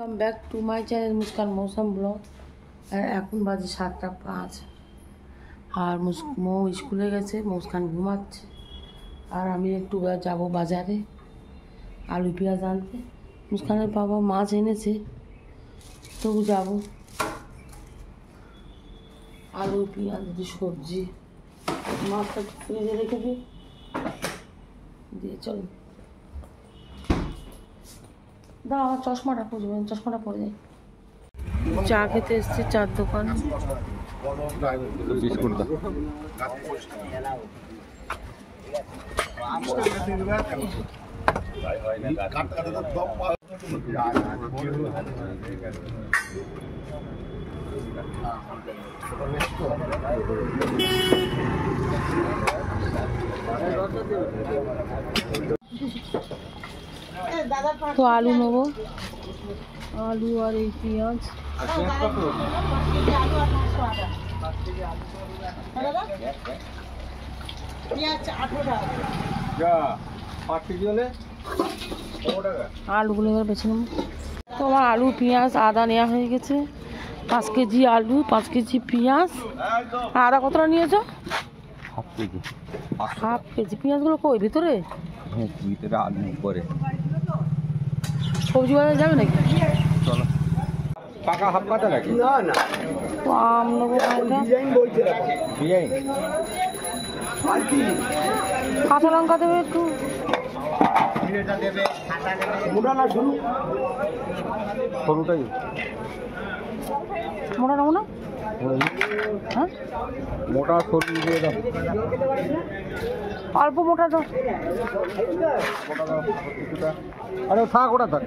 Come back to my channel Muskan Mousum blog. আর এখন বাজে 7:05 আর মৌ স্কুলে গেছে, মুস্কান ঘুমাচ্ছে। আর আমি একটু যাব বাজারে আলু পেঁয়াজ আনতে। মুস্কানের বাবা মাছ এনেছে, তবু যাব। আলু পেঁয়াজ সবজি, মাছটা ফ্রিজে রেখে দিই দিয়ে চল। দাঁড়া, আমার চশমাটা খুঁজবেন, চশমাটা পরে যাই। চা খেতে এসছে চার দোকান। বিস্কুট দাও। তো আলু নেবো, আলু আর এই পেঁয়াজ। আলুগুলো এবার বেছে নেবো। তো আমার আলু পেঁয়াজ আদা নেওয়া হয়ে গেছে। 5 কেজি আলু, 5 কেজি পেঁয়াজ। আদা কতটা নিয়েছো? Half KG. পেঁয়াজগুলো কই ভিতরে? ভিতরে আলু করে সবজি বাজারে যাবে নাকি? চলো। পাকা হাফ কাটা নাকি? না না, তো আম নেবো ডিজাইন বলছে রাখো। ডিজাইন আর কি কাঁচা লঙ্কা দেবে একটু। মোটা না শুরু সরুটাই মোটা নেবো না? হ্যাঁ, মোটা সরু দিয়ে দাও। অল্প মোটা দাও। মোটা দাও কিছুটা। আরে থাক, ওটা থাক।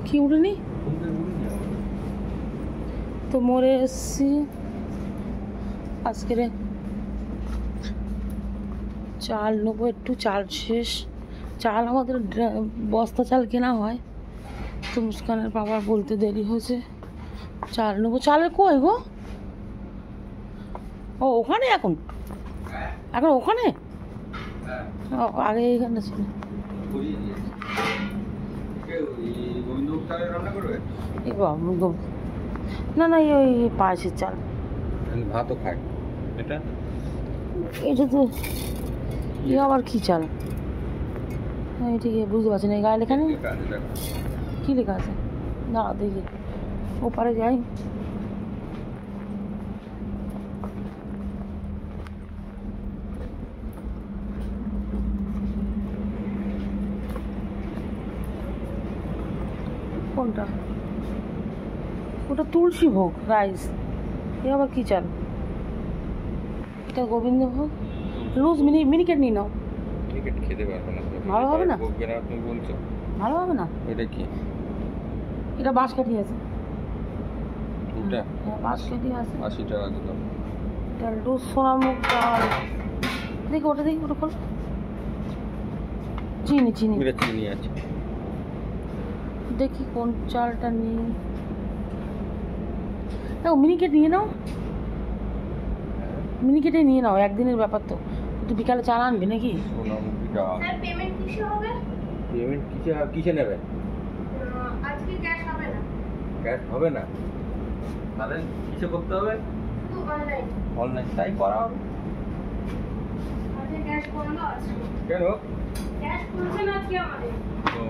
কি উঠেনি তো মরে এসছি আজকে। চাল নেবো একটু, চাল শেষ। চাল আমাদের বস্তা চাল কেনা হয়, তো মুস্কানের বাবার বলতে দেরি হয়েছে। চাল নেবো। চালের কই গো? ও ওখানে, এখন এখন ওখানে। ও আগে এইখানে ছিল। না না, ওই পায়েসের চাল। ভাতও খায় এটা। এটা তো আবার কি চাল? হ্যাঁ ঠিক আছে, বুঝতে পারছি না। এই গায়ে লেখা নেই, কী লেখা আছে? না দেখি, ওপারে যাই। কোনটা? ওটা তুলসী ভোগ রাইস। এ আবার কি চাল? এটা গোবিন্দ ভোগ। লুজ মিনিকেট নিয়ে নাও। ক্রিকেট খেতে পারবে না। ভালো হবে না? তুমি বলছো ভালো হবে না। এটা কি? এটা বাঁশকাঠি আছে। এটা হ্যাঁ বাঁশকাঠি আছে। 80 টাকা দিলাম। এটা লুজ সোনামুখ ডাল। দেখি ওটা, দেখি ওটা খোল। চিনি চিনি এটা চিনি আছে। দেখি কোন চালটা নিই। দেখো মিনিকেট নিয়ে নাও, মিনিকেটে নিয়ে নাও, একদিনের ব্যাপার তো। তুই বিকালে চাল আনবি নাকি? সোনামুখী ডাল। পেমেন্ট কিসে হবে? পেমেন্ট কিসে নেবে? আজকে ক্যাশ হবে না। ক্যাশ হবে না? তাহলে কিসে করতে হবে? শুধু অনলাইন। অনলাইন তাই করা হবে। আজকে ক্যাশ বন্ধ আছে। কেন? ক্যাশ খুলছে না আজকে আমাদের। ও,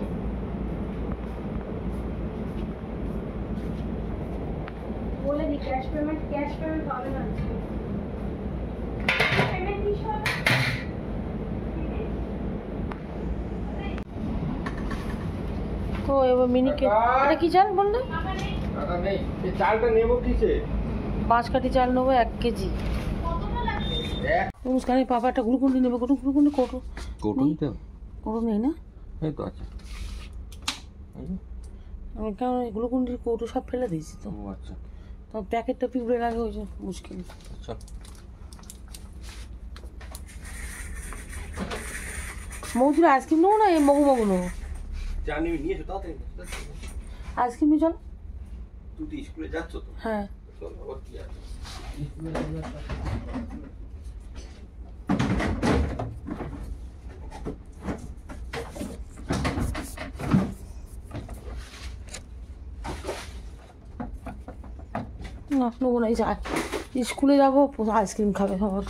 বলে দি ক্যাশ পেমেন্ট হবে না আজকে। পেমেন্ট কিসে হবে? তো এবার মিনিকেট। এটা কি চাল বললে? টাকা নেই। এই চালটা নেব কিসে? বাঁশকাঠি চাল নেবো 1 কেজি। কতটা লাগবে? মুস্কানের পাপা একটা গ্লুকন্ডি নেবে। গ্লুকন্ডি কোটো কোটোতে কোটো নেই না? এই তো আছে। আমি কেন গ্লুকন্ডির কৌটো সব ফেলে দিয়েছি তো। ও আচ্ছা, তো প্যাকেটটা পিঁপড়ে লাগে, ওই যে মুশকিল। আচ্ছা। মৌজুর আইসক্রিম নেবো না এই মগু নেবো? জানি নিয়েছো তাড়াতাড়ি। আইসক্রিম নিয়ে চল। তুই তো স্কুলে যাচ্ছ তো? হ্যাঁ চল, আবার কি আছে? না নেবো না, এই চা স্কুলে যাবো আইসক্রিম খাবে সবার।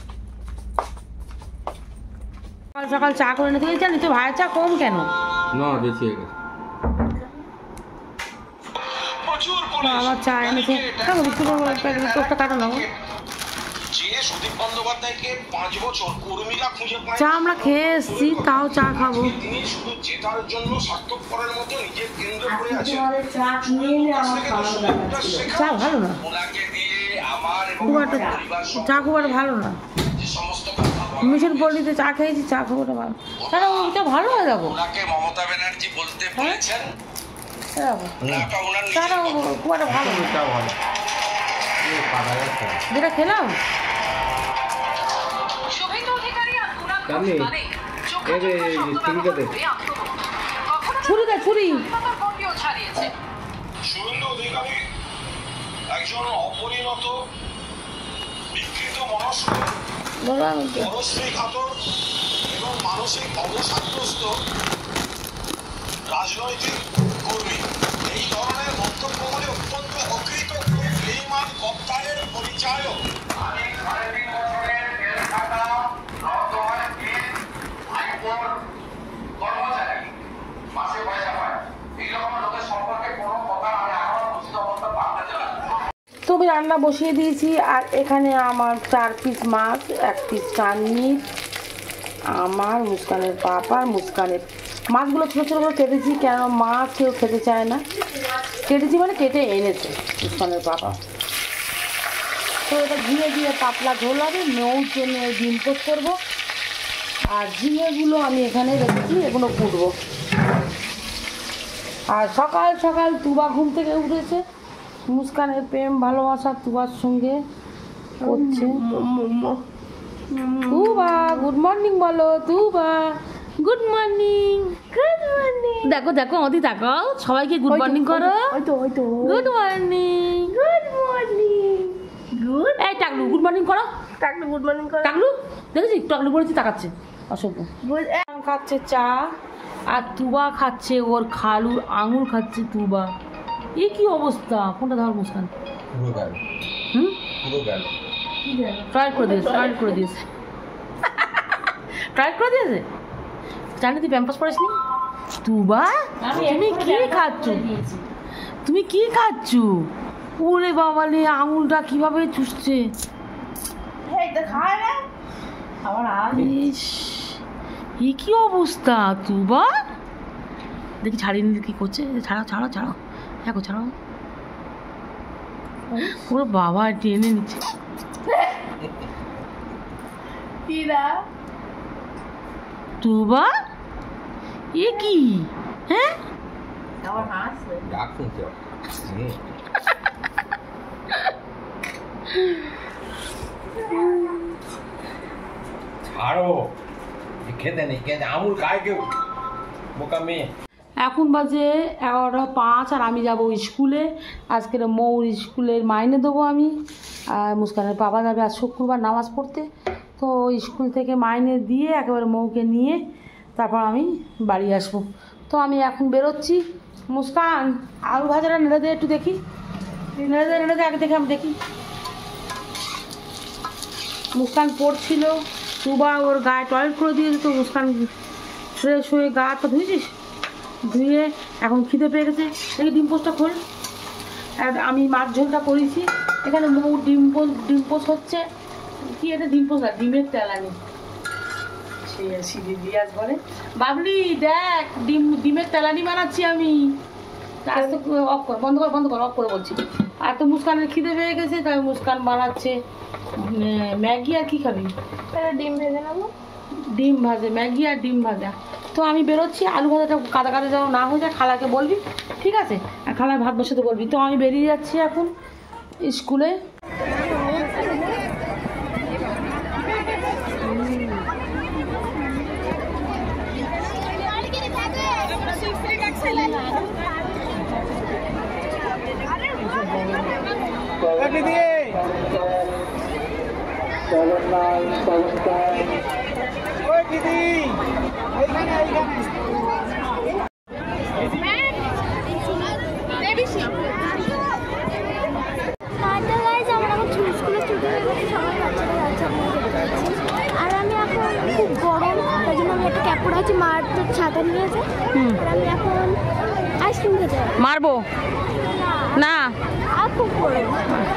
সকাল সকাল চা করে নিতে জানি তো, ভাইয়ের চা কম কেন? না বেশি হয়ে গেছে। আমার চা এনেছে, টোপটা কাটো না। চা আমরা খেয়ে এসছি, তাও চা খাবো। চা ভালো না, খুব একটা চা খুব একটা ভালো না। মিশন পল্লীতে চা খেয়েছি, চা খুব একটা ভালো। তারা ওইটা ভালো হয় দেখো, মমতা ব্যানার্জি বলতে বলেছেন চাটা খুব একটা ভালো না। চা ভালো যেটা খেলাম ছুরিটা ছুরি শুভেন্দু অধিকারী একজন অপরিণত বিকৃত মনস্ক, পরশ্রী ঘাতক এবং মানসিক অবসাদগ্রস্ত রাজনৈতিক কর্মী। এই ধরনের মন্তব্যগুলি অত্যন্ত অকৃতজ্ঞ বেঈমান কপ্তারের পরিচায়ক। আমি 3.5 বছরের জেল খাটা কর্মচারী, মাসে পয়সা পায়, এইরকম লোকের সম্পর্কে কোনো কথা আমি এখনো বুঝতে অবস্থা পাল্টে দিলাম। তো আমি রান্না বসিয়ে দিয়েছি, আর এখানে আমার 4 পিস মাছ, 1 পিস চাটনি, আমার মুস্কানের পাপার মুস্কানের। মাছগুলো ছোটো ছোটো করে কেটেছি, কেন মাছ কেউ খেতে চায় না। কেটেছি মানে কেটে এনেছে মুস্কানের পাপা। তো এটা ঘিয়ে দিয়ে পাতলা ঝোল হবে, মৌর জন্য ডিম পোচ করবো। আর ঝিঙেগুলো আমি এখানে রেখেছি, এগুলো কুটবো। আর সকাল সকাল তুবা ঘুম থেকে উঠেছে, মুস্কানের প্রেম ভালোবাসা তুবার সঙ্গে করছে। তুবা গুড মর্নিং বলো, তুবা গুড মর্নিং। গুড মর্নিং, দেখো দেখো অদি তাকাও, সবাইকে গুড মর্নিং করো। Good morning, good morning, good. এই টাকলু গুড মর্নিং করো, টাকলু গুড মর্নিং করো। টাকলু দেখেছি, টাকলু বলেছি তাকাচ্ছে, অসভ্য। খাচ্ছে চা, আর তুবা খাচ্ছে ওর খালুর আঙুর খাচ্ছে তুবা। এ কি অবস্থা, কোনটা ধর মুস্কান? পুরো গেল, পুরো গেল। ট্রাই করে দিয়েছে, ট্রাই করে দিয়েছে, ট্রাই করে দিয়েছে। জানি তুই প্যাম্পাস পড়াসনি তুবা, তুমি কি খাচ্ছ? তুমি কি খাচ্ছ? ওরে বাবা রে, আঙুলটা কিভাবে চুষছে। ইস, এ কি অবস্থা তুবা? দেখি ছাড়িয়ে নিলে কি করছে। ছাড়াও ছাড়াও ছাড়াও, দেখো ছাড়াও। ওর বাবা টেনে নিচ্ছে। তুবা এ কি? হ্যাঁ ছাড়ো, খেতে নেই, খেতে আমুল খায় কেউ, বোকা মেয়ে। এখন বাজে 11:05, আর আমি যাব স্কুলে। আজকের মৌর স্কুলের মাইনে দেবো আমি, আর মুস্কানের বাবা যাবে আজ শুক্রবার নামাজ পড়তে। তো স্কুল থেকে মাইনে দিয়ে একেবারে মৌকে নিয়ে তারপর আমি বাড়ি আসবো। তো আমি এখন বেরোচ্ছি। মুস্কান আলু ভাজাটা নেড়ে দে, একটু দেখি, নেড়ে দে নেড়ে দে, আগে দেখে আমি দেখি। মুস্কান পড়ছিল, তুবা ওর গায়ে টয়লেট করে দিয়েছে, তো মুস্কান ফ্রেশ হয়ে গা হাতটা ধুয়েছিস, ধুয়ে এখন খিদে পেয়ে গেছে। দেখি ডিম পোস্টটা খোল। আর আমি মাছ ঝোলটা করেছি, এখানে মৌ ডিম পোস্ট হচ্ছে। কি এটা ডিম পোস্ট না, ডিমের তেলানি। রিয়াজ বলে বাবলি দেখ ডিমের তেলানি বানাচ্ছি আমি। আস্তে অফ কর, বন্ধ কর, বন্ধ কর, অফ করে বলছি। আর তো মুস্কানের খিদে পেয়ে গেছে, তাই মুস্কান বানাচ্ছে ম্যাগি। আর কি খাবি? ডিম ভেজে নেবো, ডিম ভাজে, ম্যাগি আর ডিম ভাজা। তো আমি বেরোচ্ছি, আলু ভাজাটা কাদা কাদা যেন না হয়ে যায়, খালাকে বলবি, ঠিক আছে? আর খালার ভাত বসাতে বলবি। তো আমি বেরিয়ে যাচ্ছি এখন স্কুলে। দিদি ওরা হচ্ছে মার তো ছাতা নিয়েছে আর আমি এখন আইসক্রিম খেতে যাবো। মারবো না, আর খুব বড়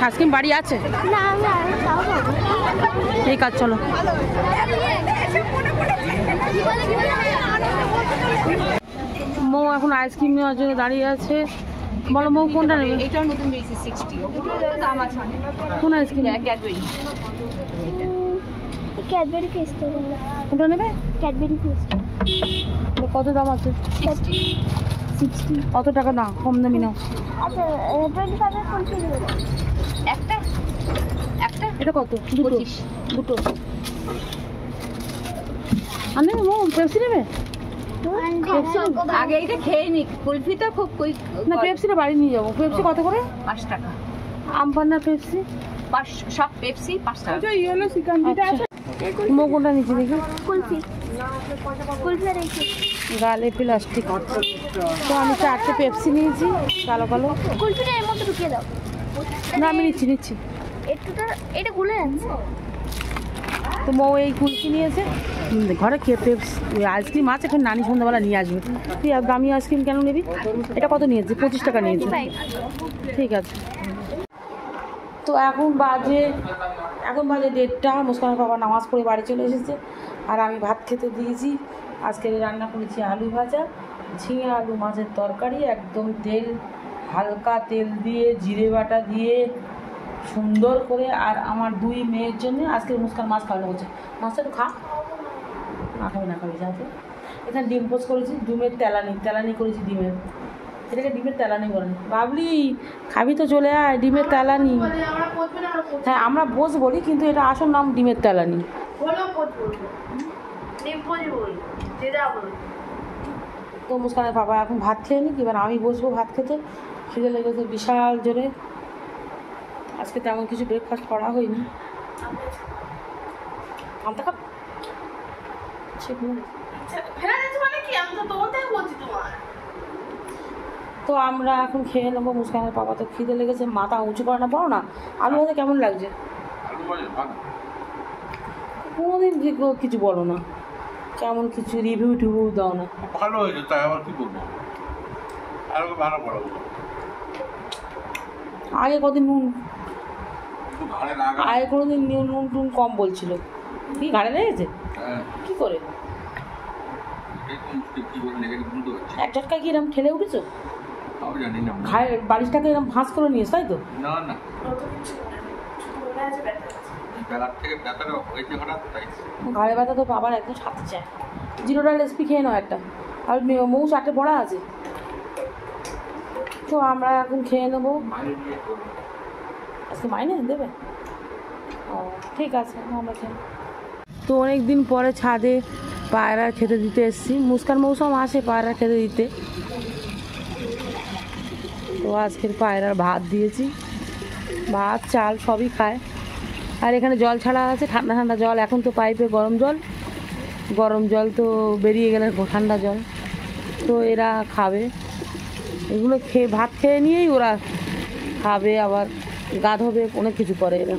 আইসক্রিম বাড়ি আছে। না আমি আর তাও খাবো। ঠিক আছে চলো। মৌ এখন আইসক্রিম নেওয়ার জন্য দাঁড়িয়ে আছে। বলো মৌ কোনটা নেবে? এটাও নতুন বেশি 60 ওটার দাম আছে অনেক। কোন আইসক্রিম? ক্যাডবেরি ক্যাডবেরি ফেস্ট কোনটা নেবে? ক্যাডবেরি ফেস্ট কত দাম আছে? 60 কত টাকা না, কম দামি নাও। আচ্ছা 25 এর কোনটা নেবে? একটা এটা কত? দুটো 25 দুটো। আর নেবে মৌ পেপসি নেবে? আগে এটা খেয়ে নি। কুলফি তো খুব কুইক না পেপসিটা বাড়ি নিয়ে যাবো। পেপসি কত করে? 5 টাকা। আমপান্না পেপসি 5 সব পেপসি 5 টাকা। আচ্ছা। মৌ কোনটা নিচ্ছি দেখি? কুলফি আর এই গালে প্লাস্টিক। তো আমি 4টে পেপসি নিয়েছি কালো কালো। কুলফিটা এর মধ্যে ঢুকিয়ে দাও। না আমি নিচ্ছি। একটুটা এটা গুলে আনছে। তো মৌ এই কুলফি নিয়েছে। ঘরে খেয়ে পেপসি আইসক্রিম আছে, এখন নানি সন্ধ্যাবেলা নিয়ে আসবে। তুই আর দামি আইসক্রিম কেন নিবি? এটা কত নিয়েছে? 25 টাকা নিয়েছে। ঠিক আছে। তো এখন বাজে 1:30। মুস্কানের বাবা নামাজ পড়ে বাড়ি চলে এসেছে আর আমি ভাত খেতে দিয়েছি। আজকে রান্না করেছি আলু ভাজা, ঝিঙে আলু মাছের তরকারি, একদম তেল হালকা তেল দিয়ে জিরে বাটা দিয়ে সুন্দর করে। আর আমার 2 মেয়ের জন্য আজকে মুস্কান মাছ খাওয়ানো হচ্ছে। মাছটা একটু খা, না খাবি যাতে। এখানে ডিম পোস্ট করেছি, ডিমের তেলানি করেছি ডিমের। এটাকে ডিমের তেলানি বলেন। বাবলি খাবি তো চলে আয়, ডিমের তেলানি। হ্যাঁ আমরা বোস বলি, কিন্তু এটা আসল নাম ডিমের তেলানি। তো মুস্কানের বাবা এখন ভাত খেয়ে নিক, এবার আমি বসবো ভাত খেতে। খিদে লেগেছে বিশাল জোরে। আজকে তেমন কিছু ব্রেকফাস্ট করা হয়নি। আনতে খাব তো আমরা এখন খেয়ে নেবো। মুস্কানের বাবা তো খিদে লেগেছে, মাথা উঁচু করে না, পারো না। আলু ভাজা কেমন লাগছে? কোনোদিন কিছু বলো না, কেমন কিছু রিভিউ টিভিউ দাও না। ভালো হয়েছে, তাই আবার কি করবো, আরো ভালো করাবো। আগে কদিন নুন, একটু ঘাড়ে লাগা। আগে কোনোদিন নুন টুন কম বলছিল। কি ঘাড়ে লেগেছে? হ্যাঁ, কি করে? এরকম কি করে লেগেছে বুঝতে পারছি। এক ঝটকা কি এরকম ঠেলে উঠেছো? তাও জানি না। ঘাড়ে বালিশটাকে এরকম ভাঁজ করে নিয়েছ, তাই তো? না বেলার থেকে ব্যথাটা হয়েছে হঠাৎ, তাই। ঘাড়ে ব্যথা তো বাবার একদম সাথে চায়। জিরোডাল এসপি খেয়ে নাও একটা। আর মৌ 4টে পড়া আছে। তো আমরা এখন খেয়ে নেবো। আজকে মাইনে দেবে? ও ঠিক আছে, আমরা খেয়ে। তো অনেক দিন পরে ছাদে পায়রা খেতে দিতে এসেছি। মুস্কান মৌসুম আসে পায়রা খেতে দিতে। তো আজকের পায়রার ভাত দিয়েছি, ভাত চাল সবই খায়। আর এখানে জল ছাড়া আছে, ঠান্ডা ঠান্ডা জল। এখন তো পাইপে গরম জল তো বেরিয়ে গেলে ঠান্ডা জল। তো এরা খাবে, এগুলো খেয়ে ভাত খেয়ে নিয়েই ওরা খাবে, আবার গা ধোবে, অনেক কিছু করে এরা।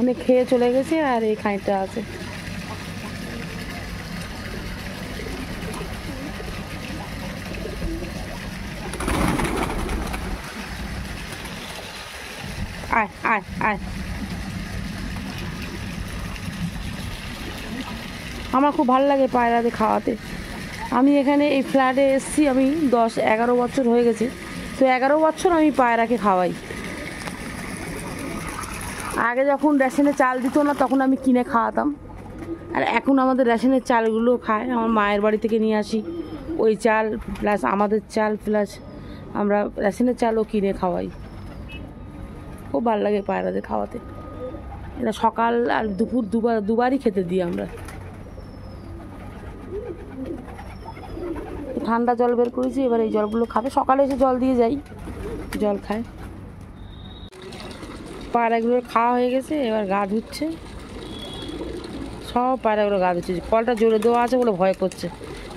অনেক খেয়ে চলে গেছে আর এই খাঁইটা আছে। আয় আয় আয়। আমার খুব ভালো লাগে পায়রাদের খাওয়াতে। আমি এখানে এই ফ্ল্যাটে এসেছি, আমি 10-11 বছর হয়ে গেছে। তো 11 বছর আমি পায়রাকে খাওয়াই। আগে যখন রেশনে চাল দিত না তখন আমি কিনে খাওয়াতাম, আর এখন আমাদের রেশনের চালগুলো খায়। আমার মায়ের বাড়ি থেকে নিয়ে আসি ওই চাল, প্লাস আমাদের চাল, প্লাস আমরা রেশনের চালও কিনে খাওয়াই। খুব ভালো লাগে পায়রাদের খাওয়াতে। এটা সকাল আর দুপুর দুবারই খেতে দিই আমরা। ঠান্ডা জল বের করেছি, এবার এই জলগুলো খাবে। সকালে এসে জল দিয়ে যাই, জল খায়। পায়রাগুলোর খাওয়া হয়ে গেছে, এবার গা ধুচ্ছে। সব পায়রাগুলো গা ধুচ্ছে। কলটা জোরে দেওয়া আছে বলে ভয় করছে,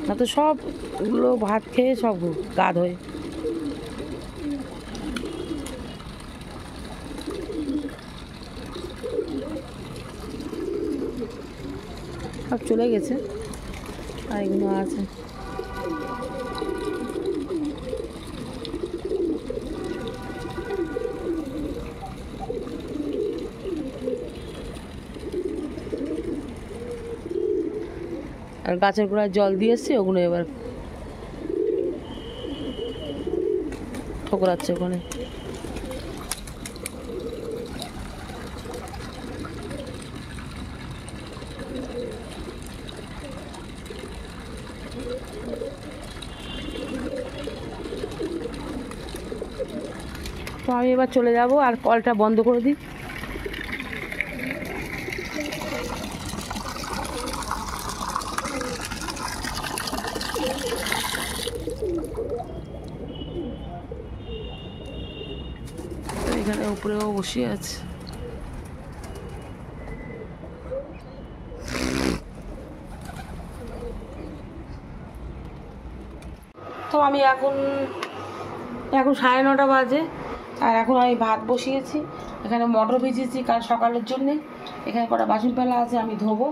না তো সবগুলো ভাত খেয়ে সব গা ধোয়। সব চলে গেছে, আর এগুলো আছে। আর গাছের গোড়ায় জল দিয়ে এসছি, ওগুলো এবার ঠোকরাচ্ছে ওখানে। তো আমি এবার চলে যাব, আর কলটা বন্ধ করে দিই। এখানে উপরেও বসে আছে। তো আমি এখন 9:30 বাজে, আর এখন আমি ভাত বসিয়েছি। এখানে মটর ভিজিয়েছি কাল সকালের জন্যে। এখানে কটা বাসন পেলা আছে, আমি ধোবো।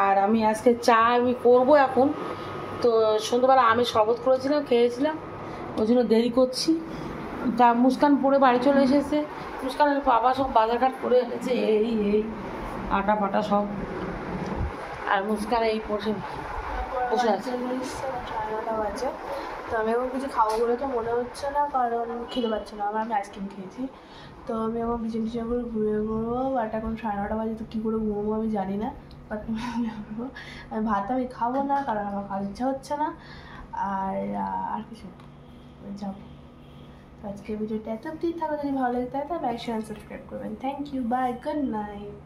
আর আমি আজকে চা আমি করবো এখন। তো সন্ধ্যাবেলা আমি শরবত করেছিলাম, খেয়েছিলাম, ওই জন্য দেরি করছি। তা মুস্কান পরে বাড়ি চলে এসেছে। মুস্কানের বাবা সব বাজারঘাট করে এনেছে, এই আটা ফাটা সব। আর মুস্কান এই বসে আছে। 9:30 বাজে। তো আমি এখন কিছু খাবো বলে তো মনে হচ্ছে না, কারণ খেতে পারছি না। আমি আইসক্রিম খেয়েছি। তো আমি এখন পিছন পিছন করে ঘুমিয়ে পড়বো। বাট এখন 9:30 বাজে, তো কী করে ঘুমবো আমি জানি না। বাট আমি ভাত আমি খাবো না, কারণ আমার খাওয়ার ইচ্ছা হচ্ছে না। আর কিছু যাবো। তো আজকে ভিডিওটা এত অবধি থাকো। যদি ভালো লাগে তাহলে লাইক শেয়ার সাবস্ক্রাইব করবেন। Thank you, bye, good night.